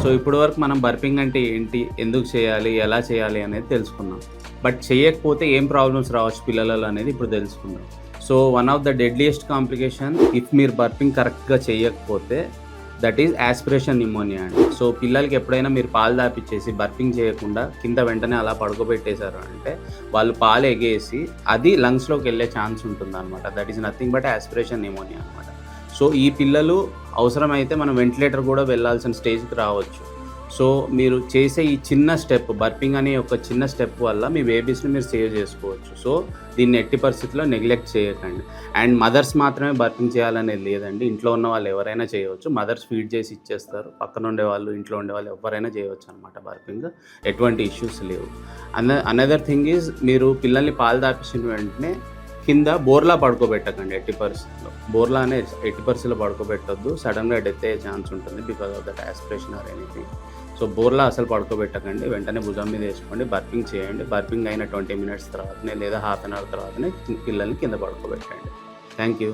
So ఇప్పటి వరకు మనం బర్పింగ్ అంటే ఏంటి? ఎందుకు చేయాలి? ఎలా చేయాలి? అనేది తెలుసుకున్నాం. బట్ చేయకపోతే ఏం ప్రాబ్లమ్స్ రావచ్చు పిల్లలలో అనేది ఇప్పుడు తెలుసుకుందాం. So one of the deadliest complication if మీరు బర్పింగ్ కరెక్ట్‌గా చేయకపోతే దట్ ఈజ్ యాస్పిరేషన్ న్యూమోనియా అండి. సో పిల్లలకి ఎప్పుడైనా మీరు పాలు తాపిచ్చేసి బర్పింగ్ చేయకుండా కింద వెంటనే అలా పడుకోబెట్టేశారు అంటే వాళ్ళు పాలు ఎగేసి అది లంగ్స్‌లోకి వెళ్ళే ఛాన్స్ ఉంటుందనమాట. That is nothing but aspiration pneumonia అనమాట. సో ఈ పిల్లలు అవసరమైతే మనం వెంటిలేటర్ కూడా వెళ్ళాల్సిన స్టేజ్‌కి రావచ్చు. సో మీరు చేసే ఈ చిన్న స్టెప్ బర్పింగ్ అనే ఒక చిన్న స్టెప్ వల్ల మీ బేబీస్‌ని మీరు సేవ్ చేసుకోవచ్చు. సో దీన్ని ఎట్టి పరిస్థితిలో నెగ్లెక్ట్ చేయకండి. అండ్ మదర్స్ మాత్రమే బర్పింగ్ చేయాలనేది లేదండి. ఇంట్లో ఉన్న వాళ్ళు ఎవరైనా చేయవచ్చు. మదర్స్ ఫీడ్ చేసి ఇచ్చేస్తారు. పక్కన ఉండేవాళ్ళు, ఇంట్లో ఉండేవాళ్ళు ఎవరైనా చేయవచ్చు అనమాట బర్పింగ్. ఎటువంటి ఇష్యూస్ లేవు. అనదర్ థింగ్ ఈజ్ మీరు పిల్లల్ని పాలు తాపించిన వెంటనే కింద బోర్లా పడుకోబెట్టకండి ఎట్టి పరిస్థితుల్లో. బోర్లా అనే ఎట్టి పరిస్థితుల్లో పడుకోబెట్టొద్దు. సడన్‌గా డెత్ అయ్యే ఛాన్స్ ఉంటుంది because of that aspiration or anything. So బోర్లా అసలు పడుకోబెట్టకండి. వెంటనే భుజం మీద వేసుకోండి. బర్పింగ్ చేయండి. బర్పింగ్ అయిన 20 మినిట్స్ తర్వాతనే లేదా హాఫ్ అన్ అవర్ తర్వాతనే పిల్లల్ని కింద పడుకోబెట్టండి. Thank you.